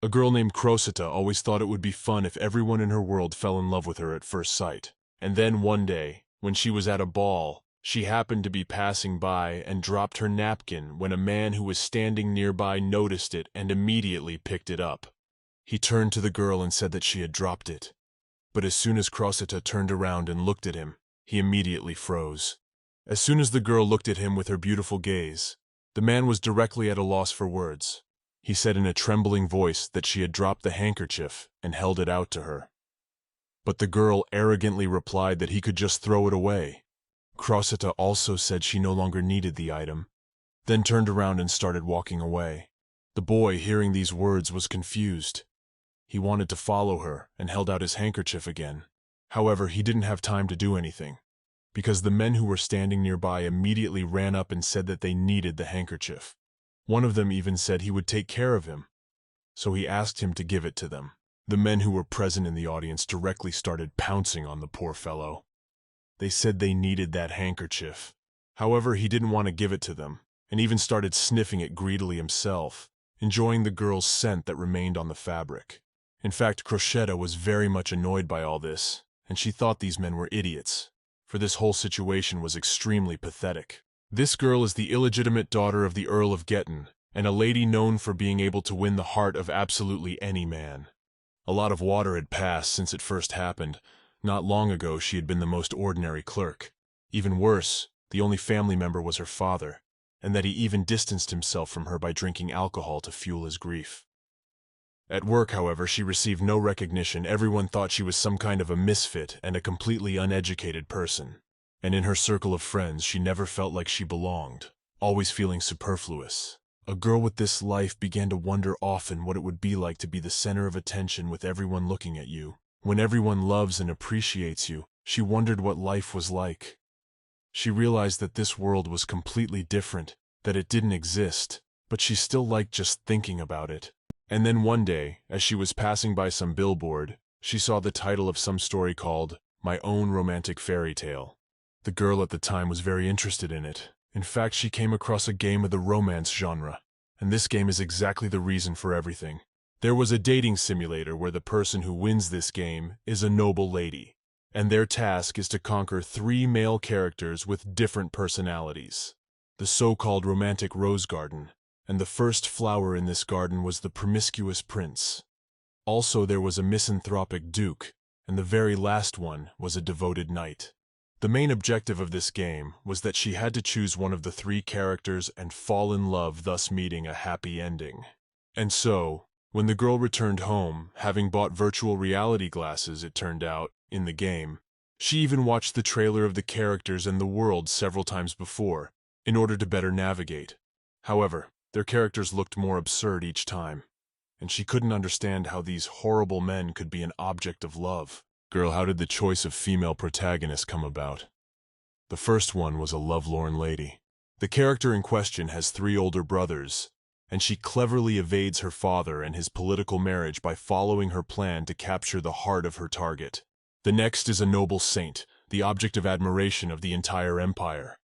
A girl named Crosita always thought it would be fun if everyone in her world fell in love with her at first sight. And then one day, when she was at a ball, she happened to be passing by and dropped her napkin when a man who was standing nearby noticed it and immediately picked it up. He turned to the girl and said that she had dropped it. But as soon as Crosita turned around and looked at him, he immediately froze. As soon as the girl looked at him with her beautiful gaze, the man was directly at a loss for words. He said in a trembling voice that she had dropped the handkerchief and held it out to her. But the girl arrogantly replied that he could just throw it away. Crosita also said she no longer needed the item, then turned around and started walking away. The boy, hearing these words, was confused. He wanted to follow her and held out his handkerchief again. However, he didn't have time to do anything, because the men who were standing nearby immediately ran up and said that they needed the handkerchief. One of them even said he would take care of him, so he asked him to give it to them. The men who were present in the audience directly started pouncing on the poor fellow. They said they needed that handkerchief. However, he didn't want to give it to them, and even started sniffing it greedily himself, enjoying the girl's scent that remained on the fabric. In fact, Crosetta was very much annoyed by all this, and she thought these men were idiots, for this whole situation was extremely pathetic. This girl is the illegitimate daughter of the Earl of Getton, and a lady known for being able to win the heart of absolutely any man. A lot of water had passed since it first happened. Not long ago she had been the most ordinary clerk. Even worse, the only family member was her father, and that he even distanced himself from her by drinking alcohol to fuel his grief. At work, however, she received no recognition. Everyone thought she was some kind of a misfit and a completely uneducated person. And in her circle of friends, she never felt like she belonged, always feeling superfluous. A girl with this life began to wonder often what it would be like to be the center of attention with everyone looking at you. When everyone loves and appreciates you, she wondered what life was like. She realized that this world was completely different, that it didn't exist, but she still liked just thinking about it. And then one day, as she was passing by some billboard, she saw the title of some story called My Own Romantic Fairy Tale. The girl at the time was very interested in it. In fact, she came across a game of the romance genre, and this game is exactly the reason for everything. There was a dating simulator where the person who wins this game is a noble lady, and their task is to conquer 3 male characters with different personalities. The so-called romantic rose garden, and the first flower in this garden was the promiscuous prince. Also, there was a misanthropic duke, and the very last one was a devoted knight. The main objective of this game was that she had to choose one of the 3 characters and fall in love, thus meeting a happy ending. And so, when the girl returned home, having bought virtual reality glasses, it turned out, in the game, she even watched the trailer of the characters and the world several times before, in order to better navigate. However, their characters looked more absurd each time, and she couldn't understand how these horrible men could be an object of love. Girl, how did the choice of female protagonist come about? The first one was a lovelorn lady. The character in question has 3 older brothers, and she cleverly evades her father and his political marriage by following her plan to capture the heart of her target. The next is a noble saint, the object of admiration of the entire empire.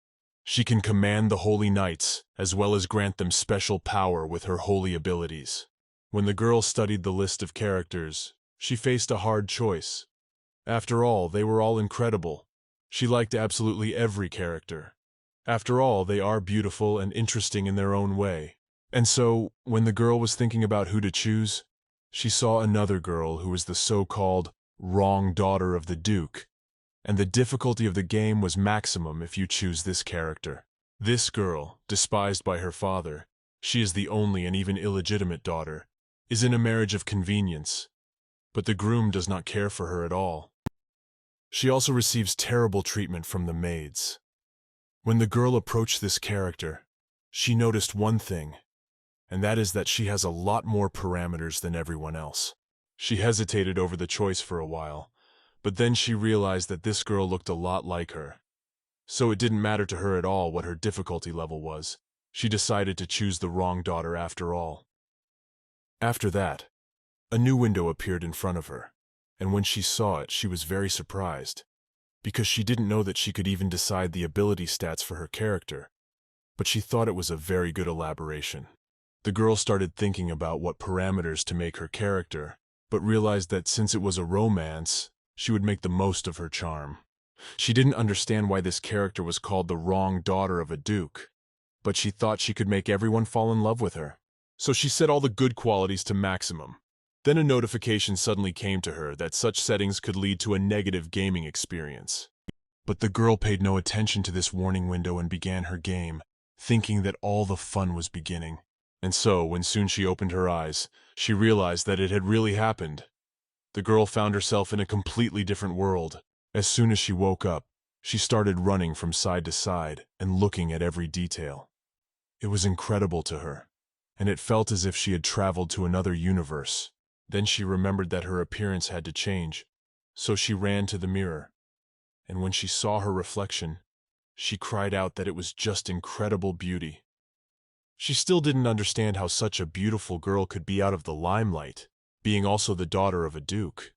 She can command the holy knights, as well as grant them special power with her holy abilities. When the girl studied the list of characters, she faced a hard choice. After all, they were all incredible. She liked absolutely every character. After all, they are beautiful and interesting in their own way. And so, when the girl was thinking about who to choose, she saw another girl who was the so-called wrong daughter of the Duke, and the difficulty of the game was maximum if you choose this character. This girl, despised by her father, she is the only and even illegitimate daughter, is in a marriage of convenience, but the groom does not care for her at all. She also receives terrible treatment from the maids. When the girl approached this character, she noticed one thing, and that is that she has a lot more parameters than everyone else. She hesitated over the choice for a while, but then she realized that this girl looked a lot like her. So it didn't matter to her at all what her difficulty level was. She decided to choose the wrong daughter after all. After that, a new window appeared in front of her, and when she saw it, she was very surprised, because she didn't know that she could even decide the ability stats for her character, but she thought it was a very good elaboration. The girl started thinking about what parameters to make her character, but realized that since it was a romance, she would make the most of her charm. She didn't understand why this character was called the wrong daughter of a duke, but she thought she could make everyone fall in love with her. So she set all the good qualities to maximum. Then a notification suddenly came to her that such settings could lead to a negative gaming experience. But the girl paid no attention to this warning window and began her game, thinking that all the fun was beginning. And so, when soon she opened her eyes, she realized that it had really happened. The girl found herself in a completely different world. As soon as she woke up, she started running from side to side and looking at every detail. It was incredible to her, and it felt as if she had traveled to another universe. Then she remembered that her appearance had to change, so she ran to the mirror. And when she saw her reflection, she cried out that it was just incredible beauty. She still didn't understand how such a beautiful girl could be out of the limelight, being also the daughter of a duke.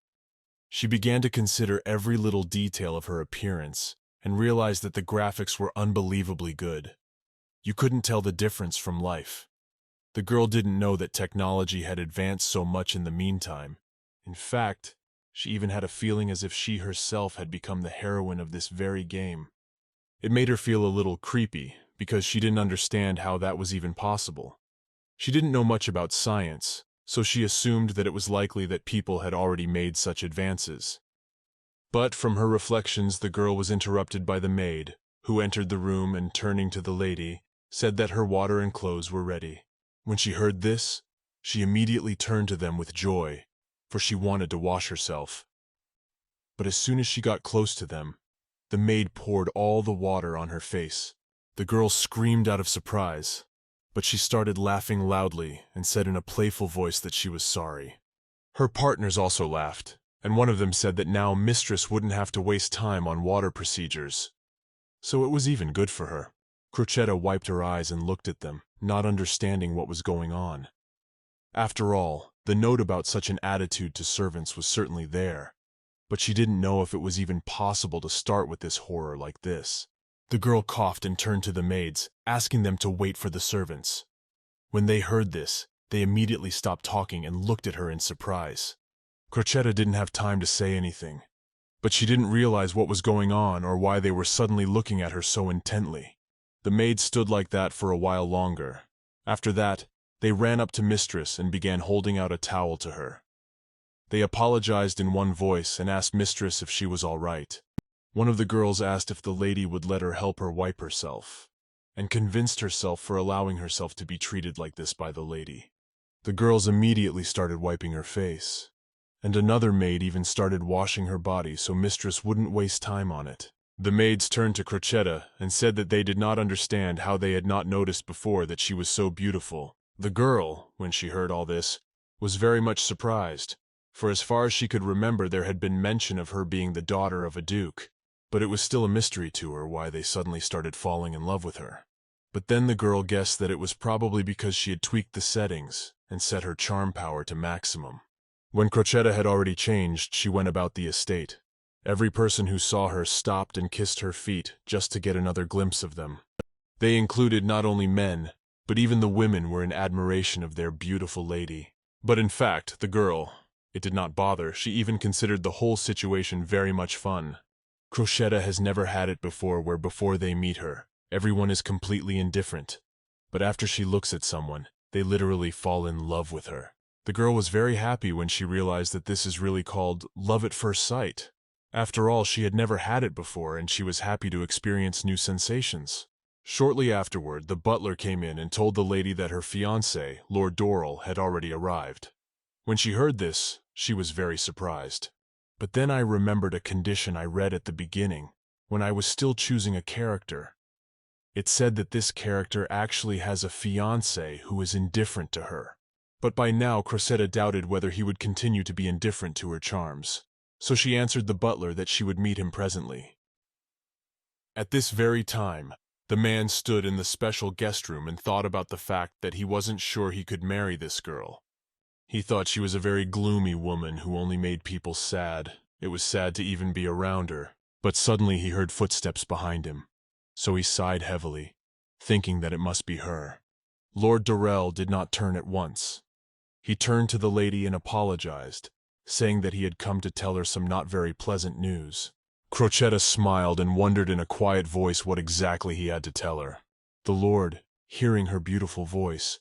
She began to consider every little detail of her appearance and realized that the graphics were unbelievably good. You couldn't tell the difference from life. The girl didn't know that technology had advanced so much in the meantime. In fact, she even had a feeling as if she herself had become the heroine of this very game. It made her feel a little creepy, because she didn't understand how that was even possible. She didn't know much about science, so she assumed that it was likely that people had already made such advances. But from her reflections, the girl was interrupted by the maid, who entered the room and, turning to the lady, said that her water and clothes were ready. When she heard this, she immediately turned to them with joy, for she wanted to wash herself. But as soon as she got close to them, the maid poured all the water on her face. The girl screamed out of surprise, but she started laughing loudly and said in a playful voice that she was sorry. Her partners also laughed, and one of them said that now Mistress wouldn't have to waste time on water procedures. So it was even good for her. Crocetta wiped her eyes and looked at them, not understanding what was going on. After all, the note about such an attitude to servants was certainly there, but she didn't know if it was even possible to start with this horror like this. The girl coughed and turned to the maids, asking them to wait for the servants. When they heard this, they immediately stopped talking and looked at her in surprise. Crocetta didn't have time to say anything, but she didn't realize what was going on or why they were suddenly looking at her so intently. The maids stood like that for a while longer. After that, they ran up to Mistress and began holding out a towel to her. They apologized in one voice and asked Mistress if she was all right. One of the girls asked if the lady would let her help her wipe herself, and convinced herself for allowing herself to be treated like this by the lady. The girls immediately started wiping her face, and another maid even started washing her body so Mistress wouldn't waste time on it. The maids turned to Crocetta and said that they did not understand how they had not noticed before that she was so beautiful. The girl, when she heard all this, was very much surprised, for as far as she could remember there had been mention of her being the daughter of a duke, but it was still a mystery to her why they suddenly started falling in love with her. But then the girl guessed that it was probably because she had tweaked the settings and set her charm power to maximum. When Crocetta had already changed, she went about the estate. Every person who saw her stopped and kissed her feet just to get another glimpse of them. They included not only men, but even the women were in admiration of their beautiful lady. But in fact, the girl, it did not bother. She even considered the whole situation very much fun. Crocetta has never had it before where before they meet her, everyone is completely indifferent. But after she looks at someone, they literally fall in love with her. The girl was very happy when she realized that this is really called love at first sight. After all, she had never had it before, and she was happy to experience new sensations. Shortly afterward, the butler came in and told the lady that her fiancé, Lord Dorrell, had already arrived. When she heard this, she was very surprised. But then I remembered a condition I read at the beginning, when I was still choosing a character. It said that this character actually has a fiancé who is indifferent to her. But by now, Crocetta doubted whether he would continue to be indifferent to her charms. So she answered the butler that she would meet him presently. At this very time, the man stood in the special guest room and thought about the fact that he wasn't sure he could marry this girl. He thought she was a very gloomy woman who only made people sad. It was sad to even be around her. But suddenly he heard footsteps behind him, so he sighed heavily, thinking that it must be her. Lord Durrell did not turn at once. He turned to the lady and apologized, saying that he had come to tell her some not very pleasant news. Crocetta smiled and wondered in a quiet voice what exactly he had to tell her. The Lord, hearing her beautiful voice,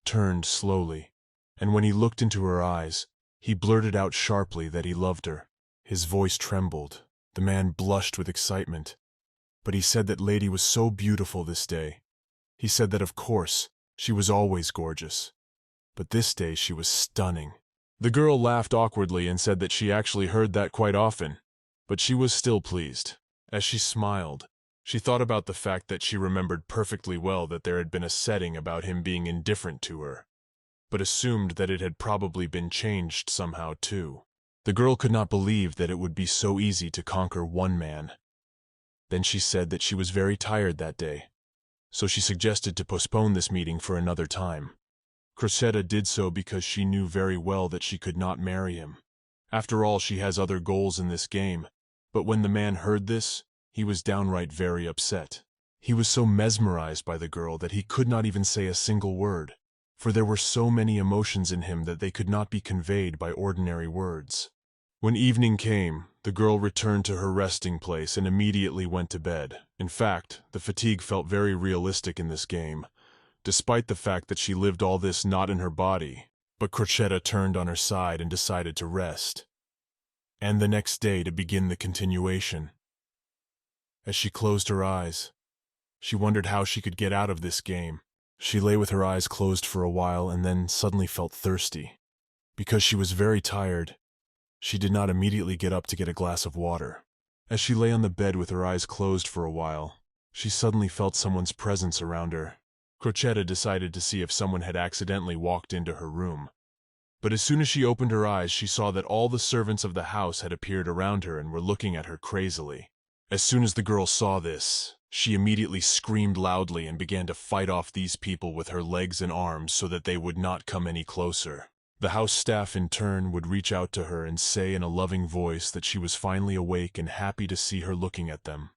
turned slowly, and when he looked into her eyes, he blurted out sharply that he loved her. His voice trembled. The man blushed with excitement, but he said that lady was so beautiful this day. He said that of course, she was always gorgeous, but this day she was stunning. The girl laughed awkwardly and said that she actually heard that quite often, but she was still pleased. As she smiled, she thought about the fact that she remembered perfectly well that there had been a setting about him being indifferent to her, but assumed that it had probably been changed somehow too. The girl could not believe that it would be so easy to conquer one man. Then she said that she was very tired that day, so she suggested to postpone this meeting for another time. Crocetta did so because she knew very well that she could not marry him. After all, she has other goals in this game, but when the man heard this, he was downright very upset. He was so mesmerized by the girl that he could not even say a single word, for there were so many emotions in him that they could not be conveyed by ordinary words. When evening came, the girl returned to her resting place and immediately went to bed. In fact, the fatigue felt very realistic in this game, despite the fact that she lived all this not in her body. But Crocetta turned on her side and decided to rest, and the next day to begin the continuation. As she closed her eyes, she wondered how she could get out of this game. She lay with her eyes closed for a while and then suddenly felt thirsty. Because she was very tired, she did not immediately get up to get a glass of water. As she lay on the bed with her eyes closed for a while, she suddenly felt someone's presence around her. Crocetta decided to see if someone had accidentally walked into her room. But as soon as she opened her eyes, she saw that all the servants of the house had appeared around her and were looking at her crazily. As soon as the girl saw this, she immediately screamed loudly and began to fight off these people with her legs and arms so that they would not come any closer. The house staff in turn would reach out to her and say in a loving voice that she was finally awake and happy to see her looking at them.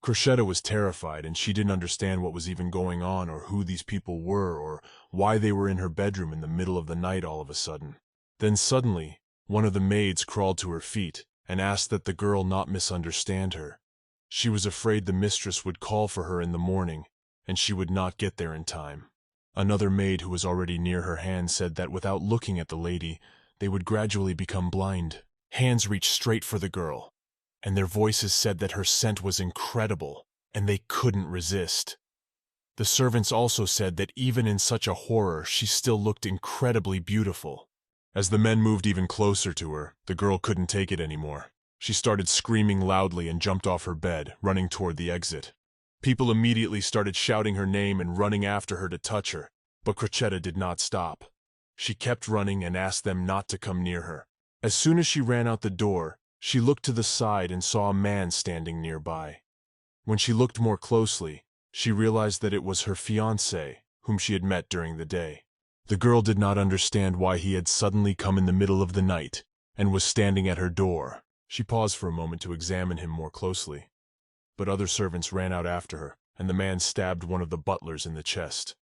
Crocetta was terrified, and she didn't understand what was even going on or who these people were or why they were in her bedroom in the middle of the night all of a sudden. Then suddenly, one of the maids crawled to her feet and asked that the girl not misunderstand her. She was afraid the mistress would call for her in the morning, and she would not get there in time. Another maid who was already near her hand said that without looking at the lady, they would gradually become blind. Hands reached straight for the girl, and their voices said that her scent was incredible, and they couldn't resist. The servants also said that even in such a horror, she still looked incredibly beautiful. As the men moved even closer to her, the girl couldn't take it anymore. She started screaming loudly and jumped off her bed, running toward the exit. People immediately started shouting her name and running after her to touch her, but Crocetta did not stop. She kept running and asked them not to come near her. As soon as she ran out the door, she looked to the side and saw a man standing nearby. When she looked more closely, she realized that it was her fiancé, whom she had met during the day. The girl did not understand why he had suddenly come in the middle of the night and was standing at her door. She paused for a moment to examine him more closely, but other servants ran out after her, and the man stabbed one of the butlers in the chest.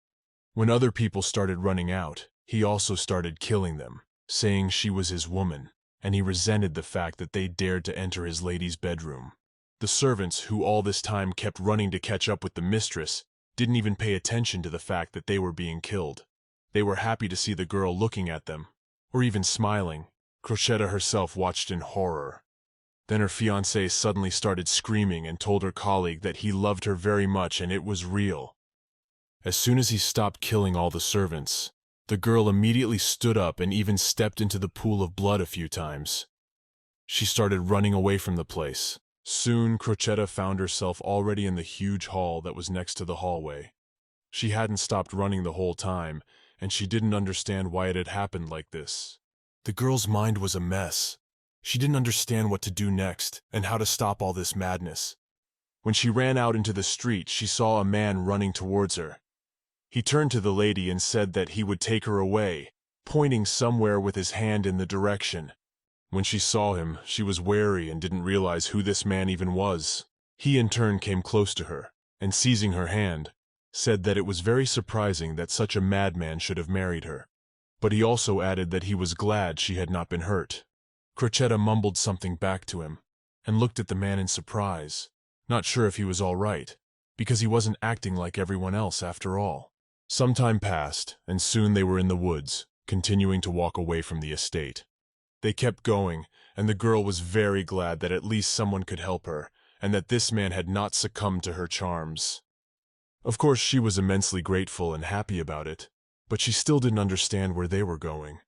When other people started running out, he also started killing them, saying she was his woman, and he resented the fact that they dared to enter his lady's bedroom. The servants, who all this time kept running to catch up with the mistress, didn't even pay attention to the fact that they were being killed. They were happy to see the girl looking at them, or even smiling. Crocetta herself watched in horror. Then her fiancé suddenly started screaming and told her colleague that he loved her very much and it was real. As soon as he stopped killing all the servants, the girl immediately stood up and even stepped into the pool of blood a few times. She started running away from the place. Soon, Crocetta found herself already in the huge hall that was next to the hallway. She hadn't stopped running the whole time, and she didn't understand why it had happened like this. The girl's mind was a mess. She didn't understand what to do next and how to stop all this madness. When she ran out into the street, she saw a man running towards her. He turned to the lady and said that he would take her away, pointing somewhere with his hand in the direction. When she saw him, she was wary and didn't realize who this man even was. He in turn came close to her, and seizing her hand, said that it was very surprising that such a madman should have married her. But he also added that he was glad she had not been hurt. Crocetta mumbled something back to him, and looked at the man in surprise, not sure if he was all right, because he wasn't acting like everyone else after all. Some time passed, and soon they were in the woods, continuing to walk away from the estate. They kept going, and the girl was very glad that at least someone could help her, and that this man had not succumbed to her charms. Of course, she was immensely grateful and happy about it, but she still didn't understand where they were going.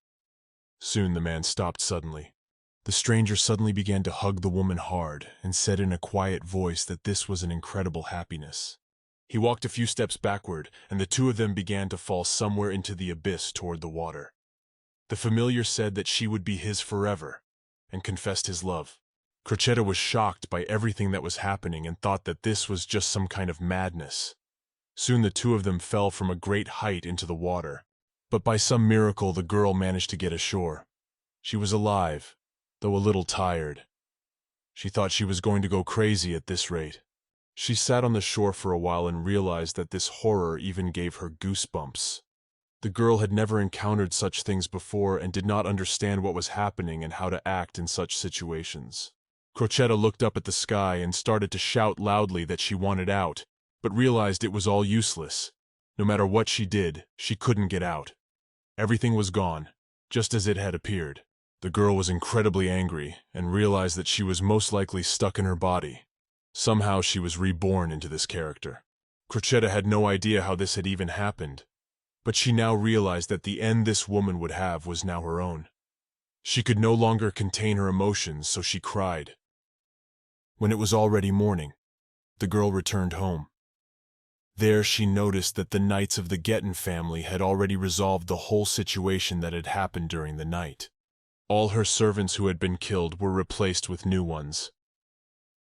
Soon the man stopped suddenly. The stranger suddenly began to hug the woman hard and said in a quiet voice that this was an incredible happiness. He walked a few steps backward, and the two of them began to fall somewhere into the abyss toward the water. The familiar said that she would be his forever, and confessed his love. Crocetta was shocked by everything that was happening and thought that this was just some kind of madness. Soon the two of them fell from a great height into the water, but by some miracle the girl managed to get ashore. She was alive, though a little tired. She thought she was going to go crazy at this rate. She sat on the shore for a while and realized that this horror even gave her goosebumps. The girl had never encountered such things before and did not understand what was happening and how to act in such situations. Crocetta looked up at the sky and started to shout loudly that she wanted out, but realized it was all useless. No matter what she did, she couldn't get out. Everything was gone, just as it had appeared. The girl was incredibly angry and realized that she was most likely stuck in her body. Somehow she was reborn into this character. Crocetta had no idea how this had even happened, but she now realized that the end this woman would have was now her own. She could no longer contain her emotions, so she cried. When it was already morning, the girl returned home. There she noticed that the knights of the Gettin family had already resolved the whole situation that had happened during the night. All her servants who had been killed were replaced with new ones.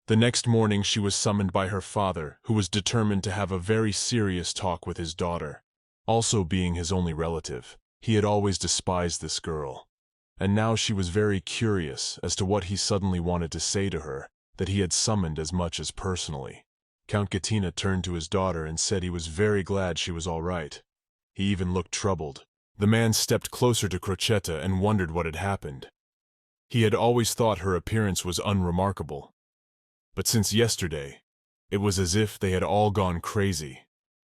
The next morning she was summoned by her father, who was determined to have a very serious talk with his daughter. Also being his only relative, he had always despised this girl, and now she was very curious as to what he suddenly wanted to say to her, that he had summoned as much as personally. Count Gattina turned to his daughter and said he was very glad she was all right. He even looked troubled. The man stepped closer to Crocetta and wondered what had happened. He had always thought her appearance was unremarkable, but since yesterday, it was as if they had all gone crazy.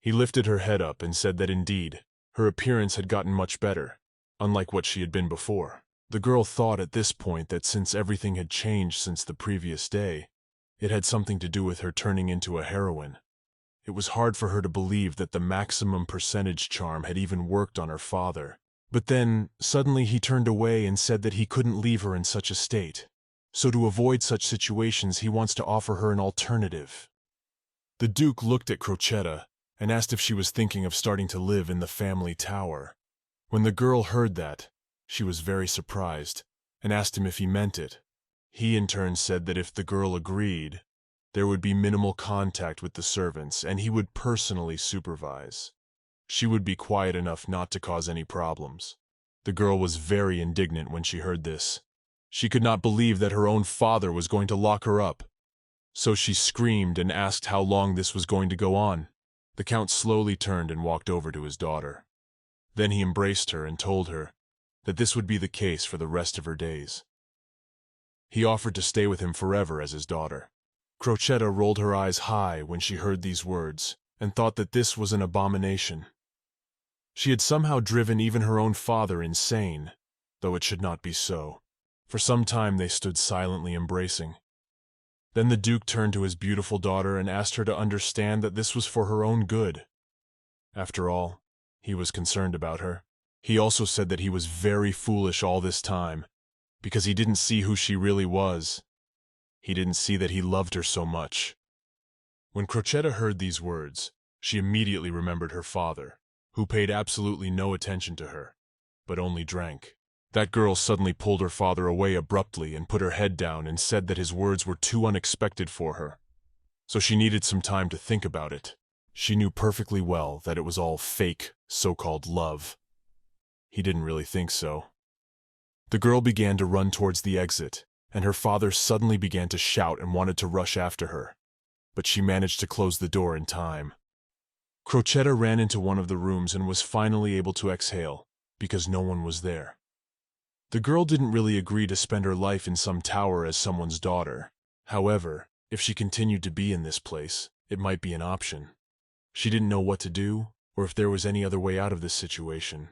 He lifted her head up and said that indeed, her appearance had gotten much better, unlike what she had been before. The girl thought at this point that since everything had changed since the previous day, it had something to do with her turning into a heroine. It was hard for her to believe that the maximum percentage charm had even worked on her father. But then, suddenly he turned away and said that he couldn't leave her in such a state. So to avoid such situations, he wants to offer her an alternative. The Duke looked at Crocetta and asked if she was thinking of starting to live in the family tower. When the girl heard that, she was very surprised and asked him if he meant it. He in turn said that if the girl agreed, there would be minimal contact with the servants and he would personally supervise. She would be quiet enough not to cause any problems. The girl was very indignant when she heard this. She could not believe that her own father was going to lock her up. So she screamed and asked how long this was going to go on. The Count slowly turned and walked over to his daughter. Then he embraced her and told her that this would be the case for the rest of her days. He offered to stay with him forever as his daughter. Crocetta rolled her eyes high when she heard these words and thought that this was an abomination. She had somehow driven even her own father insane, though it should not be so. For some time they stood silently embracing. Then the Duke turned to his beautiful daughter and asked her to understand that this was for her own good. After all, he was concerned about her. He also said that he was very foolish all this time, because he didn't see who she really was. He didn't see that he loved her so much. When Crocetta heard these words, she immediately remembered her father, who paid absolutely no attention to her, but only drank. That girl suddenly pulled her father away abruptly and put her head down and said that his words were too unexpected for her, so she needed some time to think about it. She knew perfectly well that it was all fake, so-called love. He didn't really think so. The girl began to run towards the exit, and her father suddenly began to shout and wanted to rush after her, but she managed to close the door in time. Crocetta ran into one of the rooms and was finally able to exhale, because no one was there. The girl didn't really agree to spend her life in some tower as someone's daughter. However, if she continued to be in this place, it might be an option. She didn't know what to do, or if there was any other way out of this situation.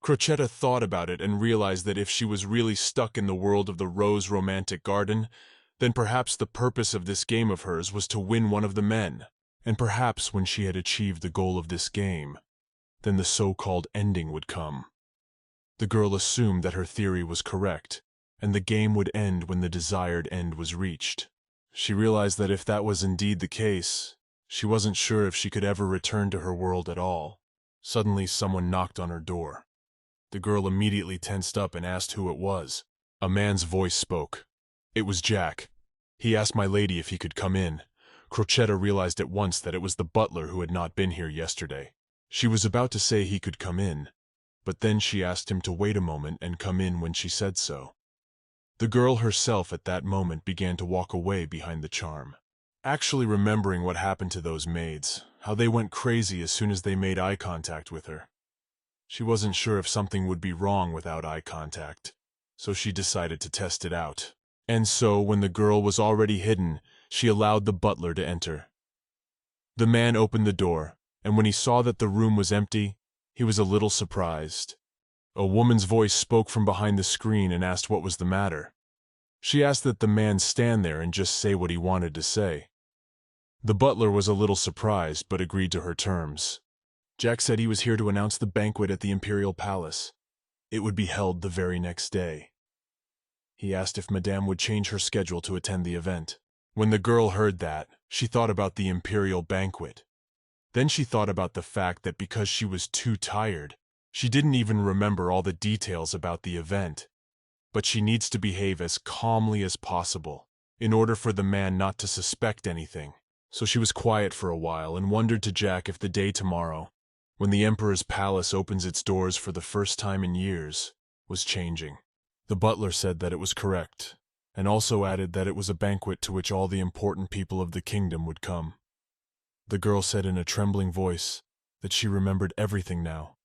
Crocetta thought about it and realized that if she was really stuck in the world of the Rose Romantic Garden, then perhaps the purpose of this game of hers was to win one of the men. And perhaps when she had achieved the goal of this game, then the so-called ending would come. The girl assumed that her theory was correct, and the game would end when the desired end was reached. She realized that if that was indeed the case, she wasn't sure if she could ever return to her world at all. Suddenly, someone knocked on her door. The girl immediately tensed up and asked who it was. A man's voice spoke. It was Jack. He asked my lady if he could come in. Crocetta realized at once that it was the butler who had not been here yesterday. She was about to say he could come in, but then she asked him to wait a moment and come in when she said so. The girl herself at that moment began to walk away behind the charm. Actually remembering what happened to those maids, how they went crazy as soon as they made eye contact with her. She wasn't sure if something would be wrong without eye contact, so she decided to test it out. And so, when the girl was already hidden, she allowed the butler to enter. The man opened the door, and when he saw that the room was empty, he was a little surprised. A woman's voice spoke from behind the screen and asked what was the matter. She asked that the man stand there and just say what he wanted to say. The butler was a little surprised, but agreed to her terms. Jack said he was here to announce the banquet at the Imperial Palace. It would be held the very next day. He asked if Madame would change her schedule to attend the event. When the girl heard that, she thought about the Imperial banquet. Then she thought about the fact that because she was too tired, she didn't even remember all the details about the event. But she needs to behave as calmly as possible, in order for the man not to suspect anything. So she was quiet for a while and wondered to Jack if the day tomorrow, when the Emperor's palace opens its doors for the first time in years, was changing. The butler said that it was correct, and also added that it was a banquet to which all the important people of the kingdom would come. The girl said in a trembling voice that she remembered everything now,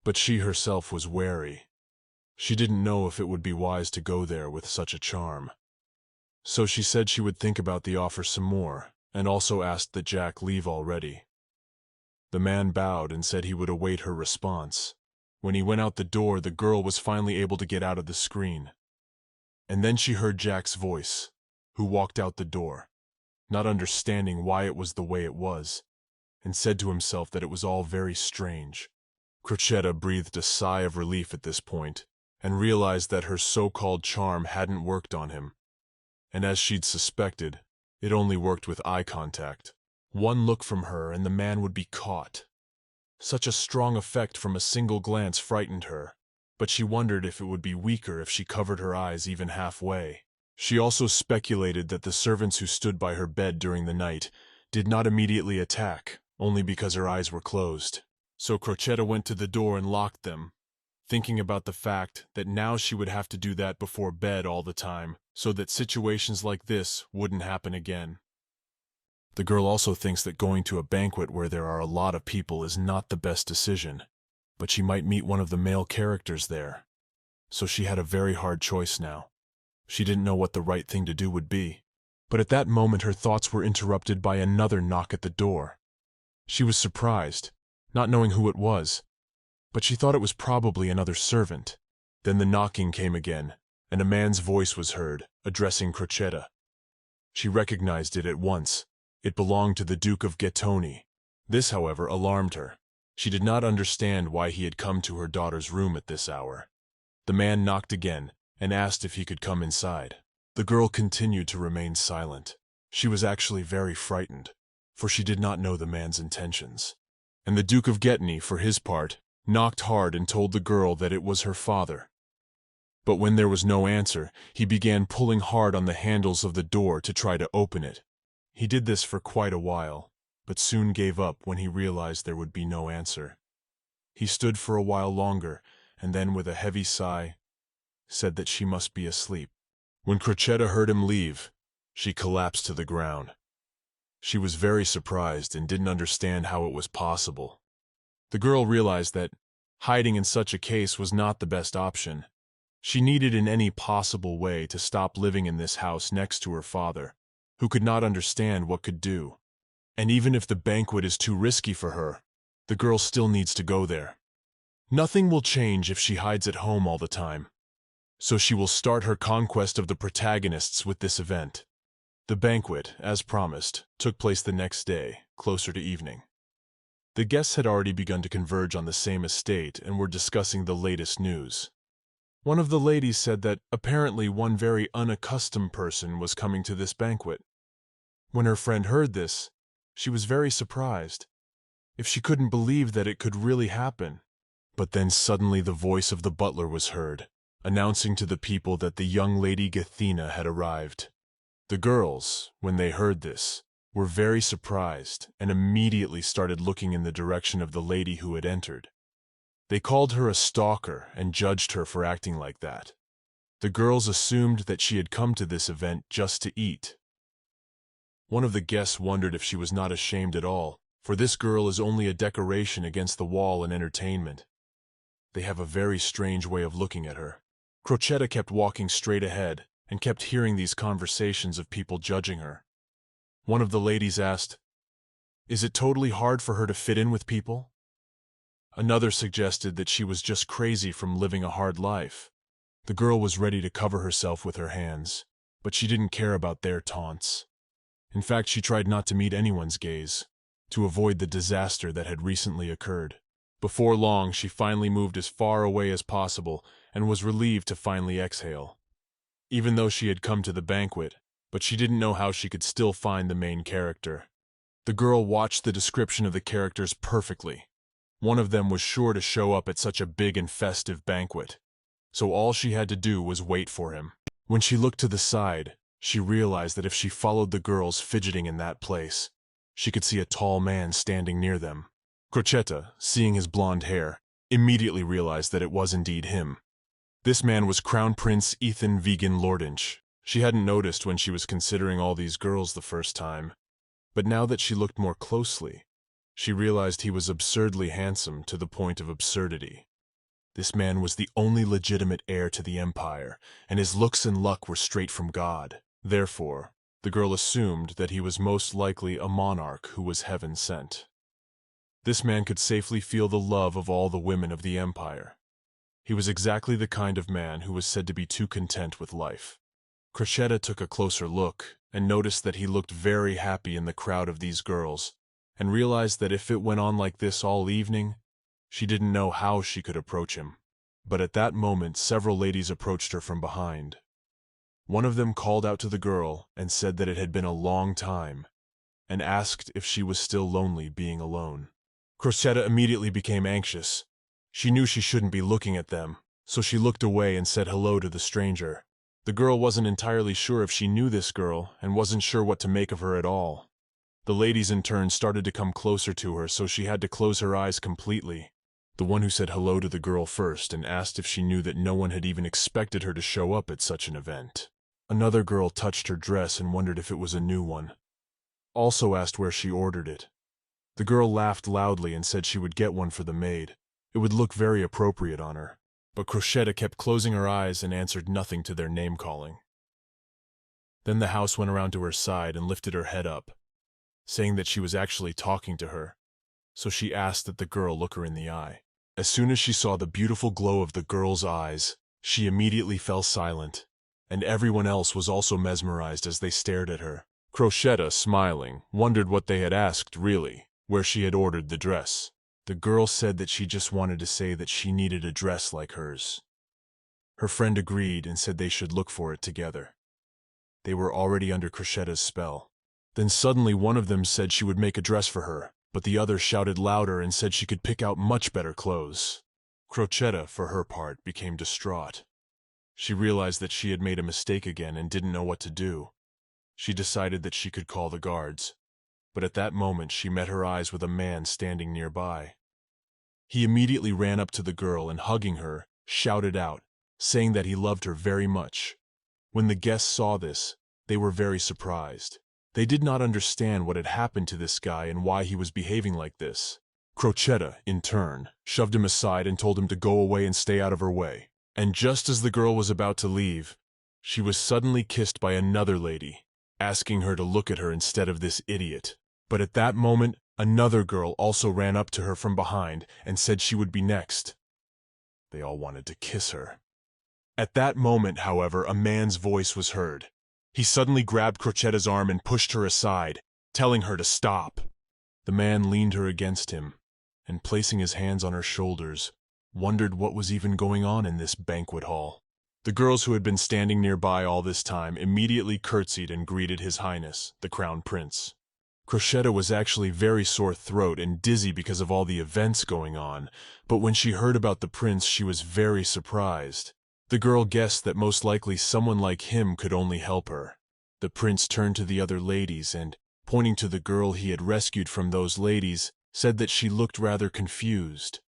but she herself was wary. She didn't know if it would be wise to go there with such a charm. So she said she would think about the offer some more, and also asked that Jack leave already. The man bowed and said he would await her response. When he went out the door, the girl was finally able to get out of the screen. And then she heard Jack's voice, who walked out the door, not understanding why it was the way it was, and said to himself that it was all very strange. Crocetta breathed a sigh of relief at this point, and realized that her so-called charm hadn't worked on him. And as she'd suspected, it only worked with eye contact. One look from her and the man would be caught. Such a strong effect from a single glance frightened her, but she wondered if it would be weaker if she covered her eyes even halfway. She also speculated that the servants who stood by her bed during the night did not immediately attack, only because her eyes were closed. So Crocetta went to the door and locked them, thinking about the fact that now she would have to do that before bed all the time, so that situations like this wouldn't happen again. The girl also thinks that going to a banquet where there are a lot of people is not the best decision, but she might meet one of the male characters there. So she had a very hard choice now. She didn't know what the right thing to do would be. But at that moment her thoughts were interrupted by another knock at the door. She was surprised, not knowing who it was, but she thought it was probably another servant. Then the knocking came again, and a man's voice was heard, addressing Crocetta. She recognized it at once. It belonged to the Duke of Gettoni. This, however, alarmed her. She did not understand why he had come to her daughter's room at this hour. The man knocked again and asked if he could come inside. The girl continued to remain silent. She was actually very frightened, for she did not know the man's intentions. And the Duke of Gettoni, for his part, knocked hard and told the girl that it was her father. But when there was no answer, he began pulling hard on the handles of the door to try to open it. He did this for quite a while, but soon gave up when he realized there would be no answer. He stood for a while longer, and then with a heavy sigh, said that she must be asleep. When Crocetta heard him leave, she collapsed to the ground. She was very surprised and didn't understand how it was possible. The girl realized that hiding in such a case was not the best option. She needed in any possible way to stop living in this house next to her father, who could not understand what could do. And even if the banquet is too risky for her, the girl still needs to go there. Nothing will change if she hides at home all the time, so she will start her conquest of the protagonists with this event. The banquet, as promised, took place the next day, closer to evening. The guests had already begun to converge on the same estate and were discussing the latest news. One of the ladies said that apparently one very unaccustomed person was coming to this banquet. When her friend heard this, she was very surprised, if she couldn't believe that it could really happen. But then suddenly the voice of the butler was heard, announcing to the people that the young lady Gathena had arrived. The girls, when they heard this, were very surprised and immediately started looking in the direction of the lady who had entered. They called her a stalker and judged her for acting like that. The girls assumed that she had come to this event just to eat. One of the guests wondered if she was not ashamed at all, for this girl is only a decoration against the wall in entertainment. They have a very strange way of looking at her. Crocetta kept walking straight ahead and kept hearing these conversations of people judging her. One of the ladies asked, "Is it totally hard for her to fit in with people?" Another suggested that she was just crazy from living a hard life. The girl was ready to cover herself with her hands, but she didn't care about their taunts. In fact, she tried not to meet anyone's gaze, to avoid the disaster that had recently occurred. Before long, she finally moved as far away as possible and was relieved to finally exhale. Even though she had come to the banquet, but she didn't know how she could still find the main character. The girl watched the description of the characters perfectly. One of them was sure to show up at such a big and festive banquet, so all she had to do was wait for him. When she looked to the side, she realized that if she followed the girls fidgeting in that place, she could see a tall man standing near them. Crocetta, seeing his blonde hair, immediately realized that it was indeed him. This man was Crown Prince Ethan Vegan Lordinch. She hadn't noticed when she was considering all these girls the first time, but now that she looked more closely, she realized he was absurdly handsome to the point of absurdity. This man was the only legitimate heir to the empire, and his looks and luck were straight from God. Therefore, the girl assumed that he was most likely a monarch who was heaven sent. This man could safely feel the love of all the women of the empire. He was exactly the kind of man who was said to be too content with life. Crocetta took a closer look and noticed that he looked very happy in the crowd of these girls, and realized that if it went on like this all evening, she didn't know how she could approach him. But at that moment, several ladies approached her from behind. One of them called out to the girl and said that it had been a long time, and asked if she was still lonely being alone. Crocetta immediately became anxious. She knew she shouldn't be looking at them, so she looked away and said hello to the stranger. The girl wasn't entirely sure if she knew this girl and wasn't sure what to make of her at all. The ladies in turn started to come closer to her, so she had to close her eyes completely. The one who said hello to the girl first and asked if she knew that no one had even expected her to show up at such an event. Another girl touched her dress and wondered if it was a new one. Also asked where she ordered it. The girl laughed loudly and said she would get one for the maid. It would look very appropriate on her. But Crocetta kept closing her eyes and answered nothing to their name-calling. Then the house went around to her side and lifted her head up, saying that she was actually talking to her, so she asked that the girl look her in the eye. As soon as she saw the beautiful glow of the girl's eyes, she immediately fell silent, and everyone else was also mesmerized as they stared at her. Crocetta, smiling, wondered what they had asked really, where she had ordered the dress. The girl said that she just wanted to say that she needed a dress like hers. Her friend agreed and said they should look for it together. They were already under Crocetta's spell. Then suddenly one of them said she would make a dress for her, but the other shouted louder and said she could pick out much better clothes. Crocetta, for her part, became distraught. She realized that she had made a mistake again and didn't know what to do. She decided that she could call the guards, but at that moment she met her eyes with a man standing nearby. He immediately ran up to the girl and, hugging her, shouted out, saying that he loved her very much. When the guests saw this, they were very surprised. They did not understand what had happened to this guy and why he was behaving like this. Crocetta, in turn, shoved him aside and told him to go away and stay out of her way. And just as the girl was about to leave, she was suddenly kissed by another lady, asking her to look at her instead of this idiot. But at that moment, another girl also ran up to her from behind and said she would be next. They all wanted to kiss her. At that moment, however, a man's voice was heard. He suddenly grabbed Crocetta's arm and pushed her aside, telling her to stop. The man leaned her against him, and placing his hands on her shoulders, wondered what was even going on in this banquet hall. The girls who had been standing nearby all this time immediately curtsied and greeted His Highness, the Crown Prince. Crocetta was actually very sore throat and dizzy because of all the events going on, but when she heard about the prince she was very surprised. The girl guessed that most likely someone like him could only help her. The prince turned to the other ladies and, pointing to the girl he had rescued from those ladies, said that she looked rather confused.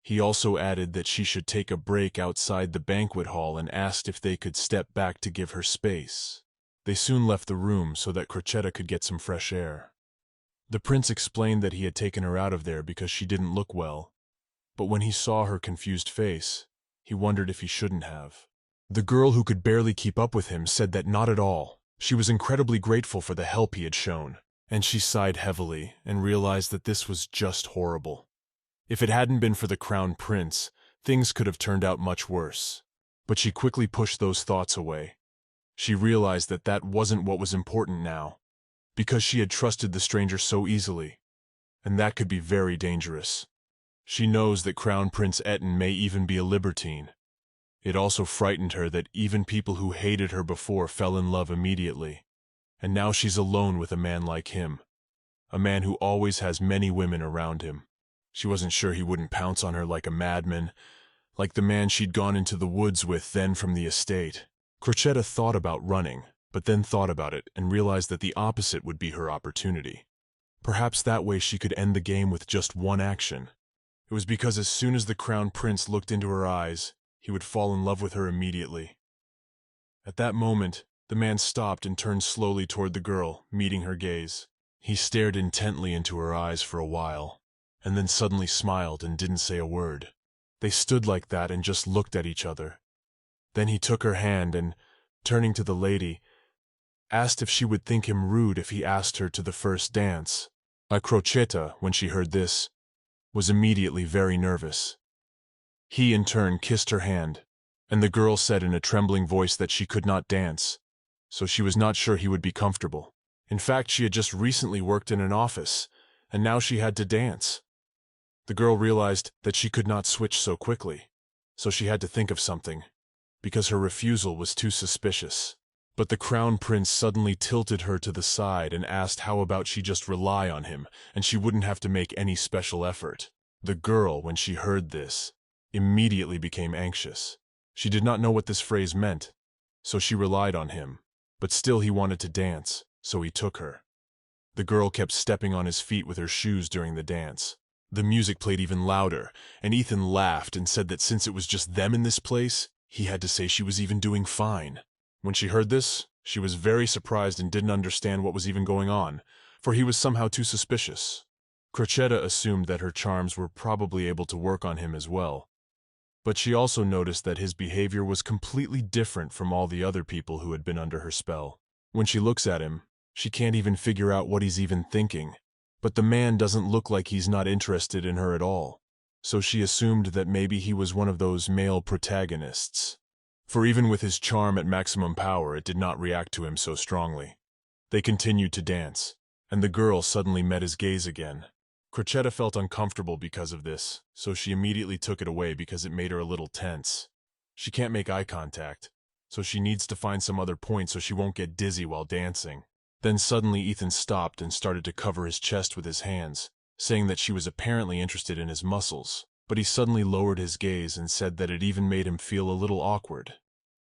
He also added that she should take a break outside the banquet hall and asked if they could step back to give her space. They soon left the room so that Crocetta could get some fresh air. The prince explained that he had taken her out of there because she didn't look well, but when he saw her confused face, he wondered if he shouldn't have. The girl who could barely keep up with him said that not at all. She was incredibly grateful for the help he had shown, and she sighed heavily and realized that this was just horrible. If it hadn't been for the Crown Prince, things could have turned out much worse. But she quickly pushed those thoughts away. She realized that that wasn't what was important now, because she had trusted the stranger so easily, and that could be very dangerous. She knows that Crown Prince Etten may even be a libertine. It also frightened her that even people who hated her before fell in love immediately, and now she's alone with a man like him, a man who always has many women around him. She wasn't sure he wouldn't pounce on her like a madman, like the man she'd gone into the woods with then from the estate. Crocetta thought about running, but then thought about it and realized that the opposite would be her opportunity. Perhaps that way she could end the game with just one action. It was because as soon as the Crown Prince looked into her eyes, he would fall in love with her immediately. At that moment, the man stopped and turned slowly toward the girl, meeting her gaze. He stared intently into her eyes for a while, and then suddenly smiled and didn't say a word. They stood like that and just looked at each other. Then he took her hand and, turning to the lady, asked if she would think him rude if he asked her to the first dance. Crocetta, when she heard this, was immediately very nervous. He in turn kissed her hand, and the girl said in a trembling voice that she could not dance, so she was not sure he would be comfortable. In fact, she had just recently worked in an office, and now she had to dance. The girl realized that she could not switch so quickly, so she had to think of something, because her refusal was too suspicious. But the Crown Prince suddenly tilted her to the side and asked how about she just rely on him, and she wouldn't have to make any special effort. The girl, when she heard this, immediately became anxious. She did not know what this phrase meant, so she relied on him. But still he wanted to dance, so he took her. The girl kept stepping on his feet with her shoes during the dance. The music played even louder, and Ethan laughed and said that since it was just them in this place, he had to say she was even doing fine. When she heard this, she was very surprised and didn't understand what was even going on, for he was somehow too suspicious. Crocetta assumed that her charms were probably able to work on him as well, but she also noticed that his behavior was completely different from all the other people who had been under her spell. When she looks at him, she can't even figure out what he's even thinking, but the man doesn't look like he's not interested in her at all, so she assumed that maybe he was one of those male protagonists. For even with his charm at maximum power, it did not react to him so strongly. They continued to dance, and the girl suddenly met his gaze again. Crocetta felt uncomfortable because of this, so she immediately took it away because it made her a little tense. She can't make eye contact, so she needs to find some other point so she won't get dizzy while dancing. Then suddenly Ethan stopped and started to cover his chest with his hands, saying that she was apparently interested in his muscles. But he suddenly lowered his gaze and said that it even made him feel a little awkward.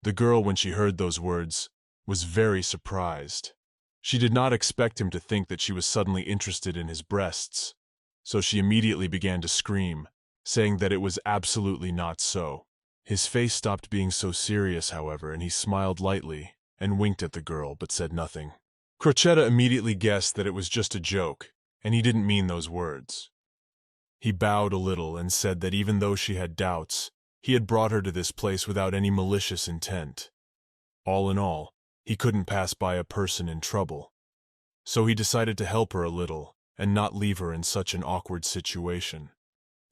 The girl, when she heard those words, was very surprised. She did not expect him to think that she was suddenly interested in his breasts, so she immediately began to scream, saying that it was absolutely not so. His face stopped being so serious, however, and he smiled lightly and winked at the girl but said nothing. Crocetta immediately guessed that it was just a joke, and he didn't mean those words. He bowed a little and said that even though she had doubts, he had brought her to this place without any malicious intent. All in all, he couldn't pass by a person in trouble. So he decided to help her a little and not leave her in such an awkward situation.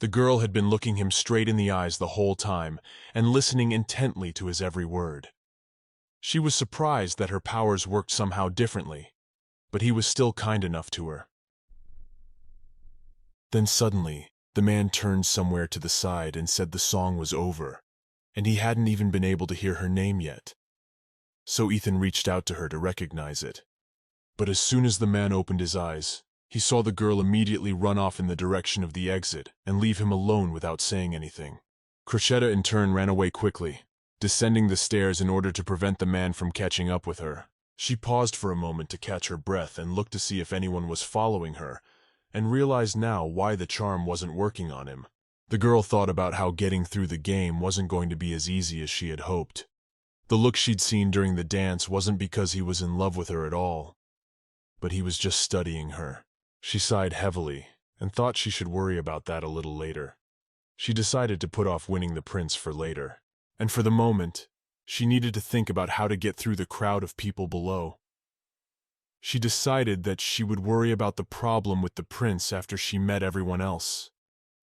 The girl had been looking him straight in the eyes the whole time and listening intently to his every word. She was surprised that her powers worked somehow differently, but he was still kind enough to her. Then suddenly, the man turned somewhere to the side and said the song was over, and he hadn't even been able to hear her name yet. So Ethan reached out to her to recognize it. But as soon as the man opened his eyes, he saw the girl immediately run off in the direction of the exit and leave him alone without saying anything. Crocetta in turn ran away quickly, descending the stairs in order to prevent the man from catching up with her. She paused for a moment to catch her breath and look to see if anyone was following her, and realized now why the charm wasn't working on him. The girl thought about how getting through the game wasn't going to be as easy as she had hoped. The look she'd seen during the dance wasn't because he was in love with her at all, but he was just studying her. She sighed heavily and thought she should worry about that a little later. She decided to put off winning the prince for later, and for the moment, she needed to think about how to get through the crowd of people below. She decided that she would worry about the problem with the prince after she met everyone else.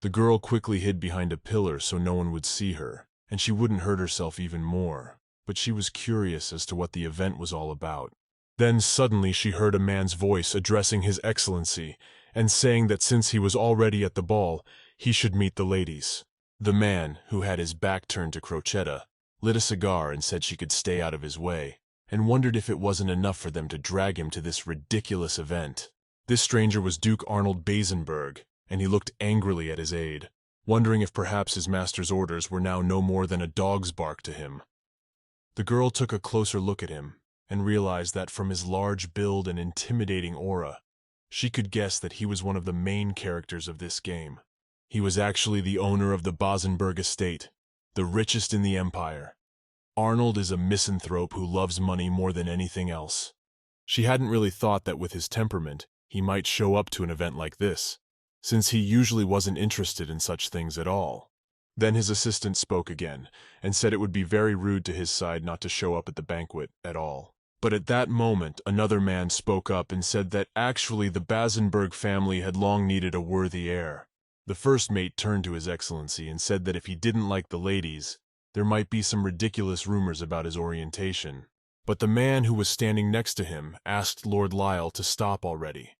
The girl quickly hid behind a pillar so no one would see her, and she wouldn't hurt herself even more, but she was curious as to what the event was all about. Then suddenly she heard a man's voice addressing His Excellency and saying that since he was already at the ball, he should meet the ladies. The man, who had his back turned to Crocetta, lit a cigar and said she could stay out of his way, and wondered if it wasn't enough for them to drag him to this ridiculous event. This stranger was Duke Arnold Basenberg, and he looked angrily at his aide, wondering if perhaps his master's orders were now no more than a dog's bark to him. The girl took a closer look at him, and realized that from his large build and intimidating aura, she could guess that he was one of the main characters of this game. He was actually the owner of the Basenberg estate, the richest in the empire. Arnold is a misanthrope who loves money more than anything else. She hadn't really thought that with his temperament, he might show up to an event like this, since he usually wasn't interested in such things at all. Then his assistant spoke again, and said it would be very rude to his side not to show up at the banquet at all. But at that moment, another man spoke up and said that actually the Basenberg family had long needed a worthy heir. The first mate turned to His Excellency and said that if he didn't like the ladies, there might be some ridiculous rumors about his orientation. But the man who was standing next to him asked Lord Lisle to stop already.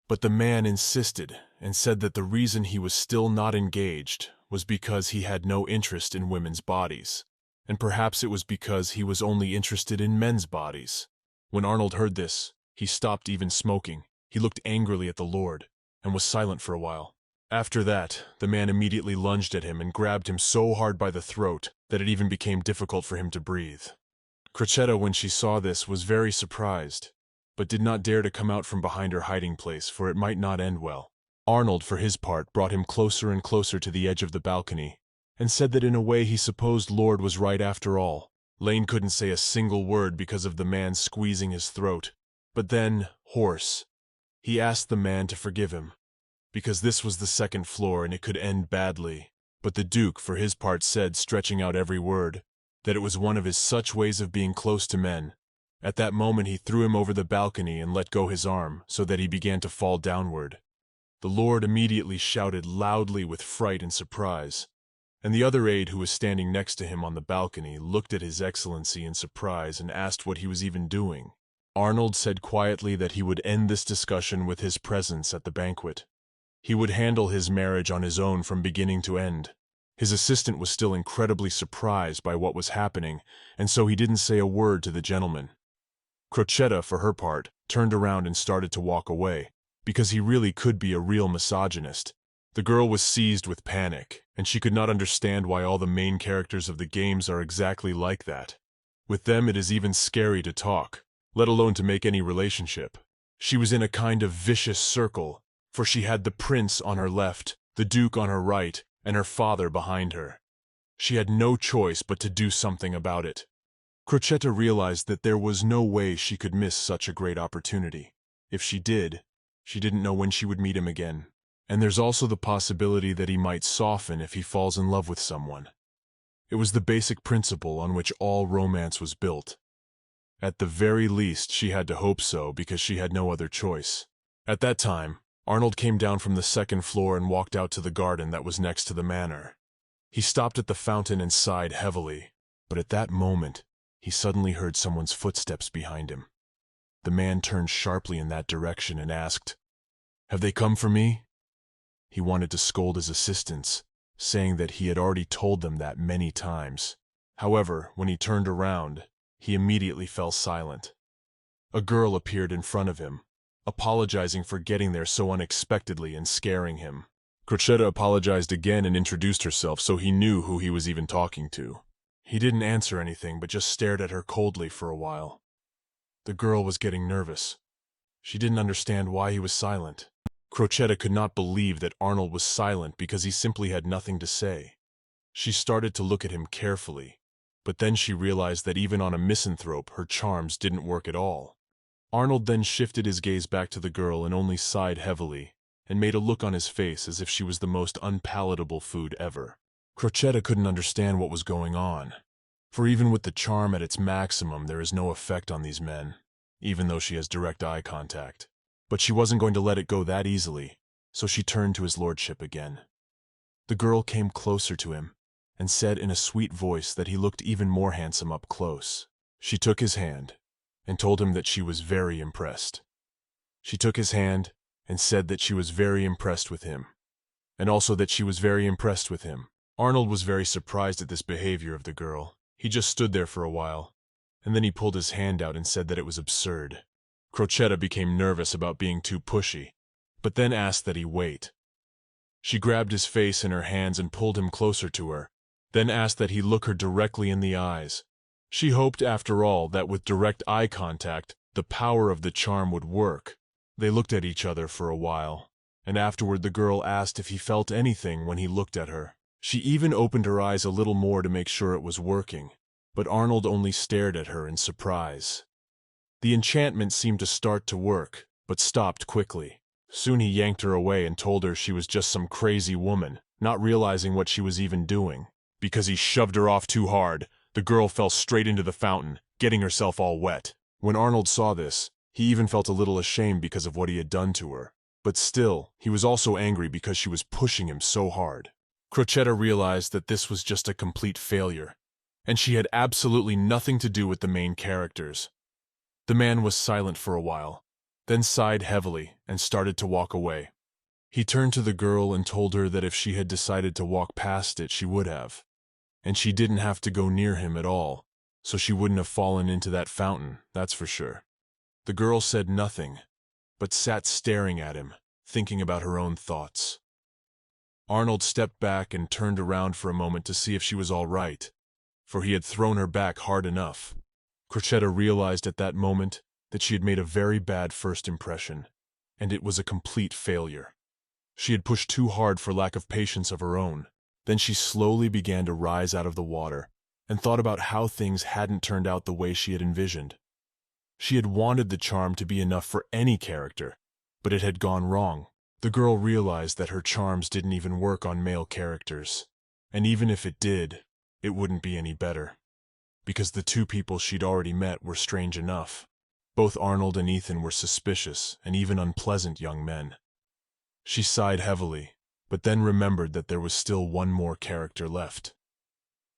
But the man insisted and said that the reason he was still not engaged was because he had no interest in women's bodies, and perhaps it was because he was only interested in men's bodies. When Arnold heard this, he stopped even smoking. He looked angrily at the Lord, and was silent for a while. After that, the man immediately lunged at him and grabbed him so hard by the throat that it even became difficult for him to breathe. Crocetta, when she saw this, was very surprised, but did not dare to come out from behind her hiding place, for it might not end well. Arnold, for his part, brought him closer and closer to the edge of the balcony, and said that in a way he supposed Lord was right after all. Lane couldn't say a single word because of the man squeezing his throat, but then, hoarse, he asked the man to forgive him, because this was the second floor and it could end badly. But the Duke, for his part, said, stretching out every word, that it was one of his such ways of being close to men. At that moment he threw him over the balcony and let go his arm, so that he began to fall downward. The Lord immediately shouted loudly with fright and surprise, and the other aide who was standing next to him on the balcony looked at His Excellency in surprise and asked what he was even doing. Arnold said quietly that he would end this discussion with his presence at the banquet. He would handle his marriage on his own from beginning to end. His assistant was still incredibly surprised by what was happening, and so he didn't say a word to the gentleman. Crocetta, for her part, turned around and started to walk away, because he really could be a real misogynist. The girl was seized with panic, and she could not understand why all the main characters of the games are exactly like that. With them it is even scary to talk, let alone to make any relationship. She was in a kind of vicious circle, for she had the prince on her left, the Duke on her right, and her father behind her. She had no choice but to do something about it. Crocetta realized that there was no way she could miss such a great opportunity. If she did, she didn't know when she would meet him again. And there's also the possibility that he might soften if he falls in love with someone. It was the basic principle on which all romance was built. At the very least, she had to hope so because she had no other choice. At that time, Arnold came down from the second floor and walked out to the garden that was next to the manor. He stopped at the fountain and sighed heavily, but at that moment, he suddenly heard someone's footsteps behind him. The man turned sharply in that direction and asked, "Have they come for me?" He wanted to scold his assistants, saying that he had already told them that many times. However, when he turned around, he immediately fell silent. A girl appeared in front of him, apologizing for getting there so unexpectedly and scaring him. Crocetta apologized again and introduced herself so he knew who he was even talking to. He didn't answer anything but just stared at her coldly for a while. The girl was getting nervous. She didn't understand why he was silent. Crocetta could not believe that Arnold was silent because he simply had nothing to say. She started to look at him carefully, but then she realized that even on a misanthrope, her charms didn't work at all. Arnold then shifted his gaze back to the girl and only sighed heavily, and made a look on his face as if she was the most unpalatable food ever. Crocetta couldn't understand what was going on, for even with the charm at its maximum, there is no effect on these men, even though she has direct eye contact. But she wasn't going to let it go that easily, so she turned to his lordship again. The girl came closer to him and said in a sweet voice that he looked even more handsome up close. She took his hand and told him that she was very impressed. She took his hand and said that she was very impressed with him, and also that she was very impressed with him. Arnold was very surprised at this behavior of the girl. He just stood there for a while, and then he pulled his hand out and said that it was absurd. Crocetta became nervous about being too pushy, but then asked that he wait. She grabbed his face in her hands and pulled him closer to her, then asked that he look her directly in the eyes. She hoped, after all, that with direct eye contact, the power of the charm would work. They looked at each other for a while, and afterward the girl asked if he felt anything when he looked at her. She even opened her eyes a little more to make sure it was working, but Arnold only stared at her in surprise. The enchantment seemed to start to work, but stopped quickly. Soon he yanked her away and told her she was just some crazy woman, not realizing what she was even doing. Because he shoved her off too hard, the girl fell straight into the fountain, getting herself all wet. When Arnold saw this, he even felt a little ashamed because of what he had done to her. But still, he was also angry because she was pushing him so hard. Crocetta realized that this was just a complete failure, and she had absolutely nothing to do with the main characters. The man was silent for a while, then sighed heavily and started to walk away. He turned to the girl and told her that if she had decided to walk past it, she would have, and she didn't have to go near him at all, so she wouldn't have fallen into that fountain, that's for sure. The girl said nothing, but sat staring at him, thinking about her own thoughts. Arnold stepped back and turned around for a moment to see if she was all right, for he had thrown her back hard enough. Crocetta realized at that moment that she had made a very bad first impression, and it was a complete failure. She had pushed too hard for lack of patience of her own. Then she slowly began to rise out of the water and thought about how things hadn't turned out the way she had envisioned. She had wanted the charm to be enough for any character, but it had gone wrong. The girl realized that her charms didn't even work on male characters, and even if it did, it wouldn't be any better, because the two people she'd already met were strange enough. Both Arnold and Ethan were suspicious and even unpleasant young men. She sighed heavily, but then remembered that there was still one more character left.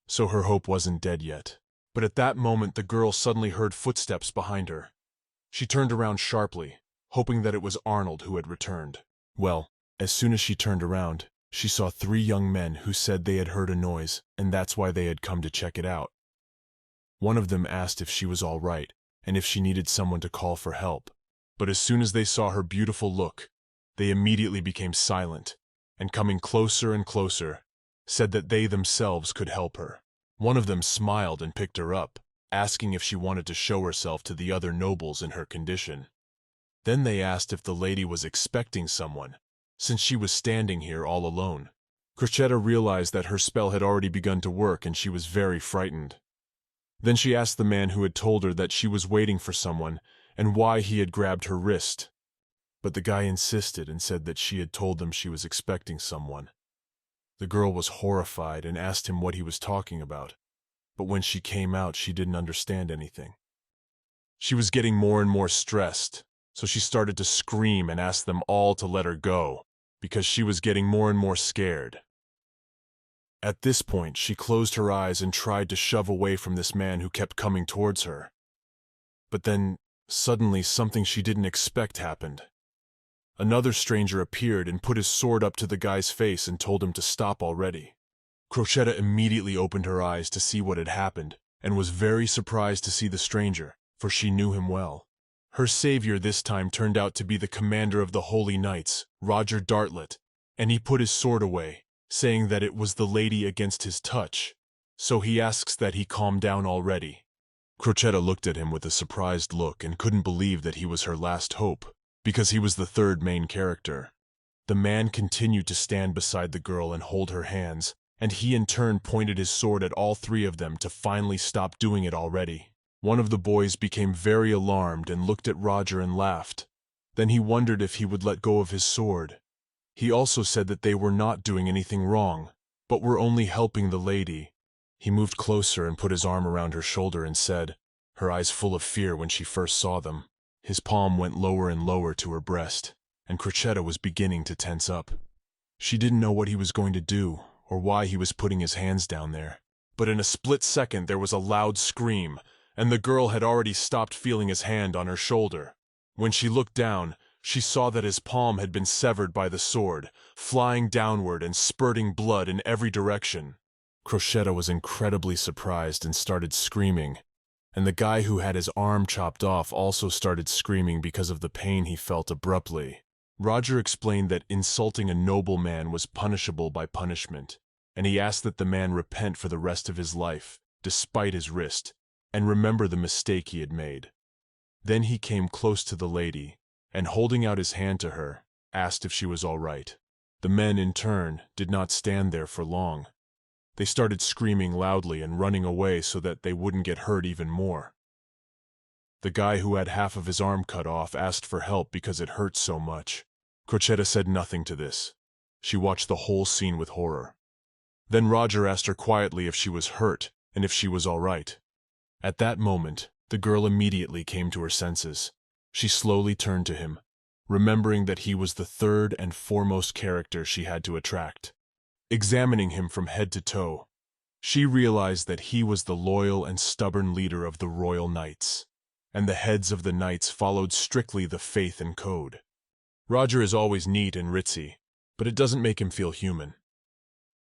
So her hope wasn't dead yet. But at that moment the girl suddenly heard footsteps behind her. She turned around sharply, hoping that it was Arnold who had returned. Well, as soon as she turned around, she saw 3 young men who said they had heard a noise, and that's why they had come to check it out. One of them asked if she was all right, and if she needed someone to call for help. But as soon as they saw her beautiful look, they immediately became silent, and coming closer and closer, said that they themselves could help her. One of them smiled and picked her up, asking if she wanted to show herself to the other nobles in her condition. Then they asked if the lady was expecting someone, since she was standing here all alone. Crocetta realized that her spell had already begun to work and she was very frightened. Then she asked the man who had told her that she was waiting for someone and why he had grabbed her wrist. But the guy insisted and said that she had told them she was expecting someone. The girl was horrified and asked him what he was talking about, but when she came out, she didn't understand anything. She was getting more and more stressed, so she started to scream and ask them all to let her go, because she was getting more and more scared. At this point, she closed her eyes and tried to shove away from this man who kept coming towards her. But then, suddenly, something she didn't expect happened. Another stranger appeared and put his sword up to the guy's face and told him to stop already. Crocetta immediately opened her eyes to see what had happened and was very surprised to see the stranger, for she knew him well. Her savior this time turned out to be the commander of the Holy Knights, Roger Dartlet, and he put his sword away, saying that it was the lady against his touch, so he asks that he calm down already. Crocetta looked at him with a surprised look and couldn't believe that he was her last hope, because he was the third main character. The man continued to stand beside the girl and hold her hands, and he in turn pointed his sword at all three of them to finally stop doing it already. One of the boys became very alarmed and looked at Roger and laughed. Then he wondered if he would let go of his sword. He also said that they were not doing anything wrong, but were only helping the lady. He moved closer and put his arm around her shoulder and said, her eyes full of fear when she first saw them. His palm went lower and lower to her breast, and Crocetta was beginning to tense up. She didn't know what he was going to do, or why he was putting his hands down there. But in a split second there was a loud scream, and the girl had already stopped feeling his hand on her shoulder. When she looked down, she saw that his palm had been severed by the sword, flying downward and spurting blood in every direction. Crocetta was incredibly surprised and started screaming, and the guy who had his arm chopped off also started screaming because of the pain he felt abruptly. Roger explained that insulting a noble man was punishable by punishment, and he asked that the man repent for the rest of his life, despite his wrist, and remember the mistake he had made. Then he came close to the lady, and holding out his hand to her, asked if she was all right. The men, in turn, did not stand there for long. They started screaming loudly and running away so that they wouldn't get hurt even more. The guy who had half of his arm cut off asked for help because it hurt so much. Crocetta said nothing to this. She watched the whole scene with horror. Then Roger asked her quietly if she was hurt and if she was all right. At that moment, the girl immediately came to her senses. She slowly turned to him, remembering that he was the third and foremost character she had to attract. Examining him from head to toe, she realized that he was the loyal and stubborn leader of the Royal Knights, and the heads of the knights followed strictly the faith and code. Roger is always neat and ritzy, but it doesn't make him feel human.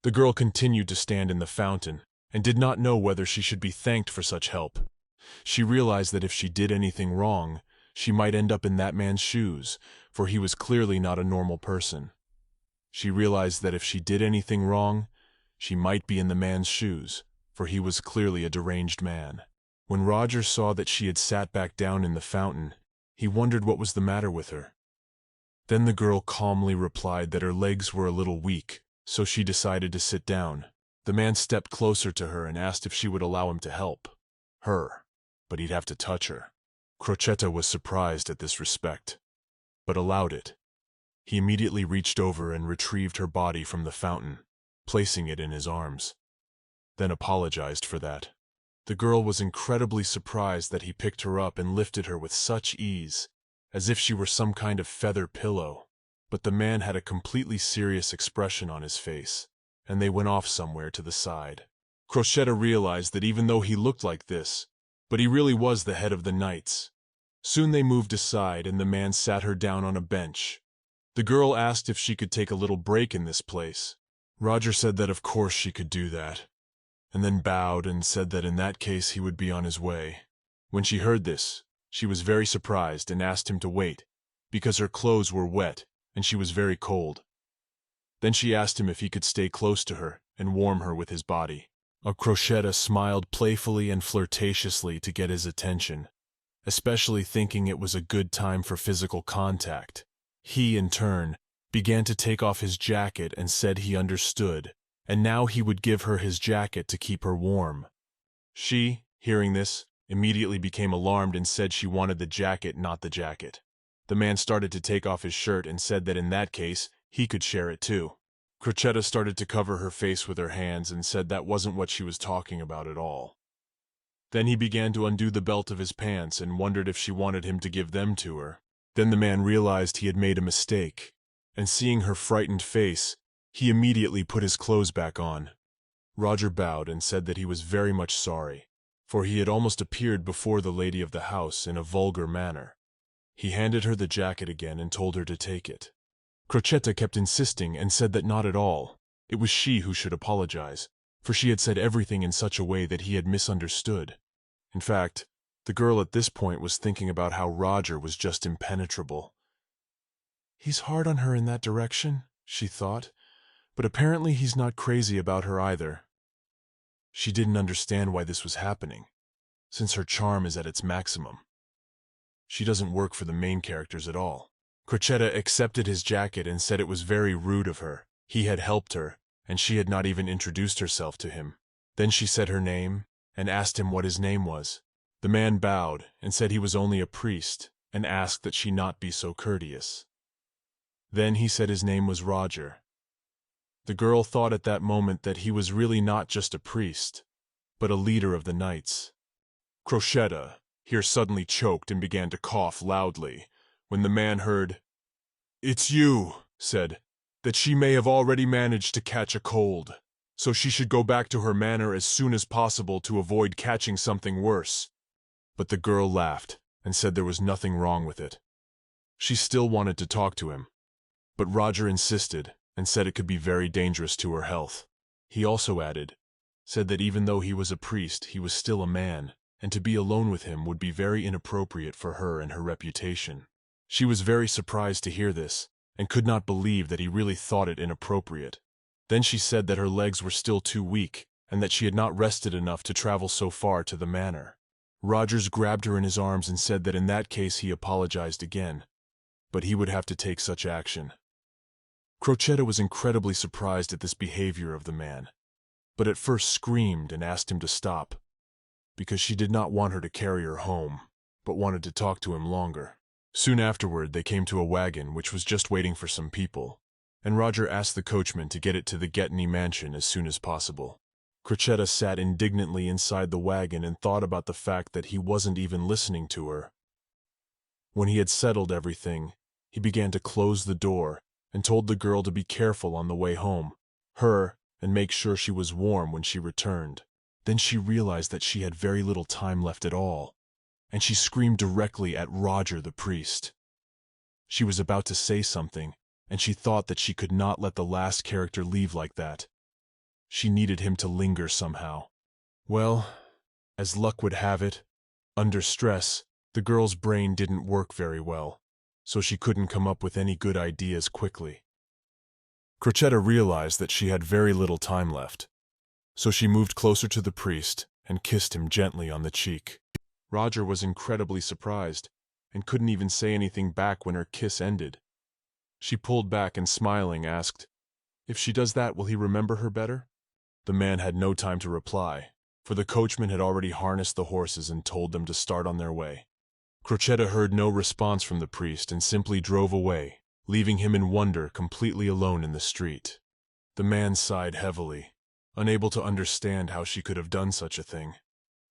The girl continued to stand in the fountain and did not know whether she should be thanked for such help. She realized that if she did anything wrong, she might end up in that man's shoes, for he was clearly not a normal person. She realized that if she did anything wrong, she might be in the man's shoes, for he was clearly a deranged man. When Roger saw that she had sat back down in the fountain, he wondered what was the matter with her. Then the girl calmly replied that her legs were a little weak, so she decided to sit down. The man stepped closer to her and asked if she would allow him to help her, but he'd have to touch her. Crocetta was surprised at this respect, but allowed it. He immediately reached over and retrieved her body from the fountain, placing it in his arms, then apologized for that. The girl was incredibly surprised that he picked her up and lifted her with such ease, as if she were some kind of feather pillow. But the man had a completely serious expression on his face, and they went off somewhere to the side. Crocetta realized that even though he looked like this, but he really was the head of the knights. Soon they moved aside and the man sat her down on a bench. The girl asked if she could take a little break in this place. Roger said that of course she could do that, and then bowed and said that in that case he would be on his way. When she heard this, she was very surprised and asked him to wait, because her clothes were wet and she was very cold. Then she asked him if he could stay close to her and warm her with his body. Crocetta smiled playfully and flirtatiously to get his attention, especially thinking it was a good time for physical contact. He, in turn, began to take off his jacket and said he understood, and now he would give her his jacket to keep her warm. She, hearing this, immediately became alarmed and said she wanted the jacket, not the jacket. The man started to take off his shirt and said that in that case, he could share it too. Crocetta started to cover her face with her hands and said that wasn't what she was talking about at all. Then he began to undo the belt of his pants and wondered if she wanted him to give them to her. Then the man realized he had made a mistake, and seeing her frightened face, he immediately put his clothes back on. Roger bowed and said that he was very much sorry, for he had almost appeared before the lady of the house in a vulgar manner. He handed her the jacket again and told her to take it. Crocetta kept insisting and said that not at all. It was she who should apologize, for she had said everything in such a way that he had misunderstood. In fact, the girl at this point was thinking about how Roger was just impenetrable. He's hard on her in that direction, she thought, but apparently he's not crazy about her either. She didn't understand why this was happening, since her charm is at its maximum. She doesn't work for the main characters at all. Crocetta accepted his jacket and said it was very rude of her. He had helped her, and she had not even introduced herself to him. Then she said her name and asked him what his name was. The man bowed and said he was only a priest and asked that she not be so courteous. Then he said his name was Roger. The girl thought at that moment that he was really not just a priest, but a leader of the knights. Crocetta here suddenly choked and began to cough loudly, when the man heard, "It's you," said, that she may have already managed to catch a cold, so she should go back to her manor as soon as possible to avoid catching something worse. But the girl laughed and said there was nothing wrong with it. She still wanted to talk to him, but Roger insisted and said it could be very dangerous to her health. He also said that even though he was a priest, he was still a man, and to be alone with him would be very inappropriate for her and her reputation. She was very surprised to hear this, and could not believe that he really thought it inappropriate. Then she said that her legs were still too weak, and that she had not rested enough to travel so far to the manor. Rogers grabbed her in his arms and said that in that case he apologized again, but he would have to take such action. Crocetta was incredibly surprised at this behavior of the man, but at first screamed and asked him to stop, because she did not want her to carry her home, but wanted to talk to him longer. Soon afterward they came to a wagon which was just waiting for some people, and Roger asked the coachman to get it to the Getney mansion as soon as possible. Crocetta sat indignantly inside the wagon and thought about the fact that he wasn't even listening to her. When he had settled everything, he began to close the door and told the girl to be careful on the way home, and make sure she was warm when she returned. Then she realized that she had very little time left at all, and she screamed directly at Roger the priest. She was about to say something, and she thought that she could not let the last character leave like that. She needed him to linger somehow. Well, as luck would have it, under stress, the girl's brain didn't work very well, so she couldn't come up with any good ideas quickly. Crocetta realized that she had very little time left, so she moved closer to the priest and kissed him gently on the cheek. Roger was incredibly surprised and couldn't even say anything back when her kiss ended. She pulled back and smiling asked, "If she does that, will he remember her better?" The man had no time to reply, for the coachman had already harnessed the horses and told them to start on their way. Crocetta heard no response from the priest and simply drove away, leaving him in wonder, completely alone in the street. The man sighed heavily, unable to understand how she could have done such a thing.